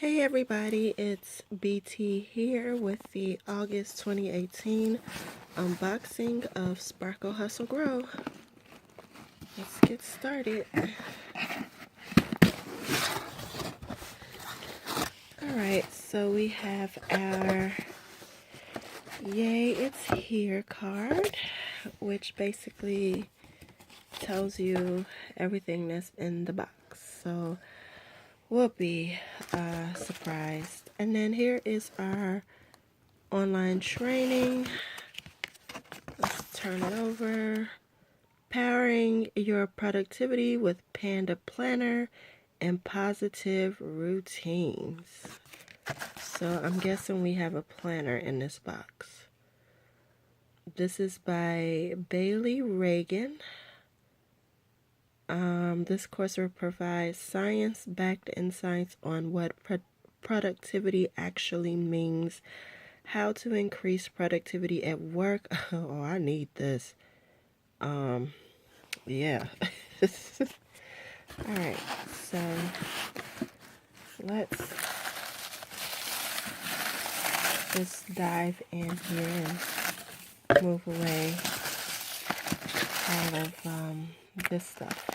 Hey everybody, it's BT here with the August 2018 unboxing of Sparkle Hustle Grow. Let's get started. Alright, so we have our Yay It's Here card, which basically tells you everything that's in the box. So we'll be surprised. And then here is our online training. Let's turn it over. Powering your productivity with Panda Planner and positive routines. So I'm guessing we have a planner in this box. This is by Bailey Reagan. This course will provide science-backed insights on what productivity actually means, how to increase productivity at work. Oh, I need this. Yeah. Alright, so let's just dive in here and move away all of this stuff.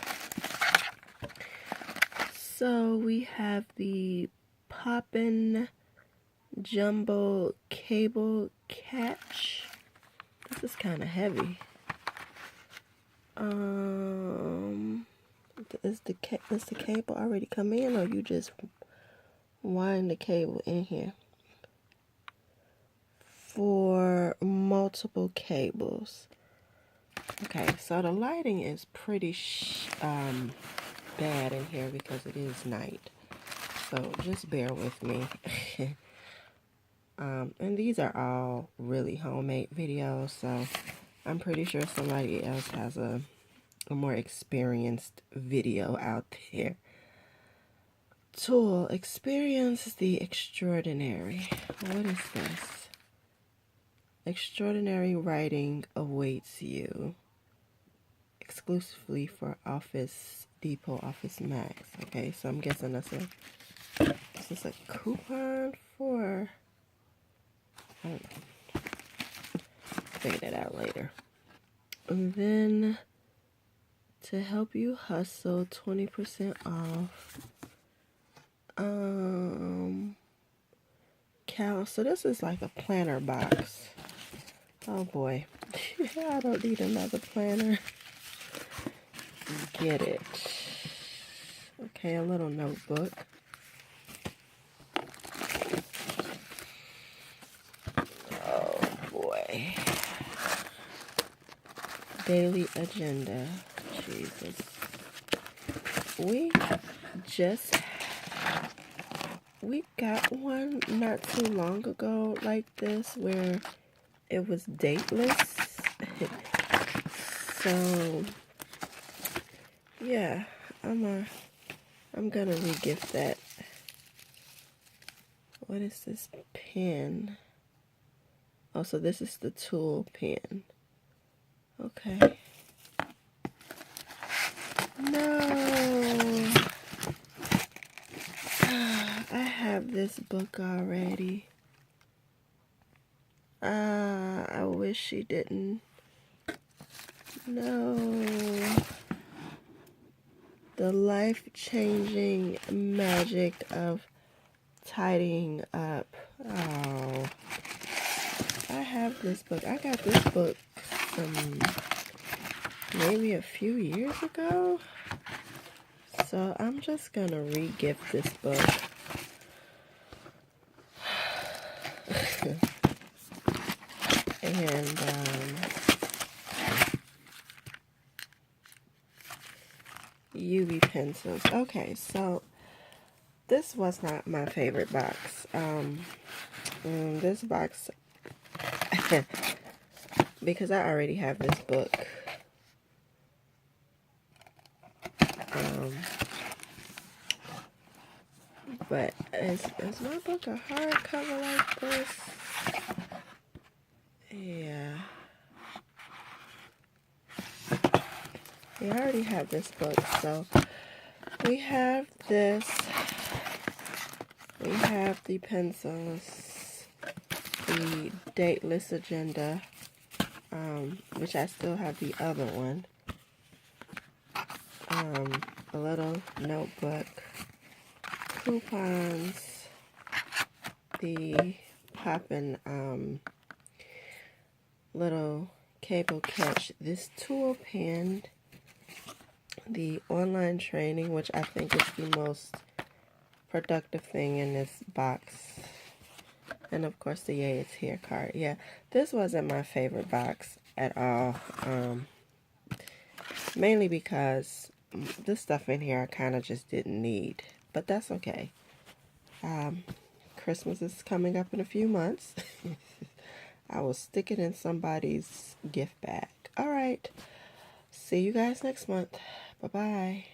So we have the Poppin' Jumbo Cable Catch. This is kind of heavy. Does the cable already come in, or you just wind the cable in here? For multiple cables. Okay, so the lighting is pretty bad in here because it is night. So just bear with me. And these are all really homemade videos, so I'm pretty sure somebody else has a more experienced video out there. Tool, experience the extraordinary. What is this? Extraordinary writing awaits you. Exclusively for Office Depot, Office Max. Okay, so I'm guessing this is a coupon for, I don't know. Figure that out later. And then to help you hustle, 20% off. So this is like a planner box. Oh boy. I don't need another planner. Get it. Okay, a little notebook. Oh boy. Daily agenda. Jesus. We got one not too long ago like this where it was dateless. So yeah, I'm gonna re-gift that. What is this pen? Oh, so this is the tool pen. Okay. No. I have this book already. I wish she didn't. No. The life-changing magic of tidying up. Oh. I have this book. I got this book maybe a few years ago. So I'm just gonna re-gift this book. And UV pencils. Okay, so this was not my favorite box. This box, because I already have this book. But is my book a hardcover like this? Yeah. We already have this book, so we have this We have the pencils, the dateless agenda, which I still have the other one. A little notebook, coupons, the poppin' little cable catch, this tool pen, the online training, which I think is the most productive thing in this box, and of course the Yay It's Here card. Yeah, this wasn't my favorite box at all, mainly because this stuff in here I kind of just didn't need, but that's okay. Christmas is coming up in a few months. I will stick it in somebody's gift bag. All right. See you guys next month. Bye-bye.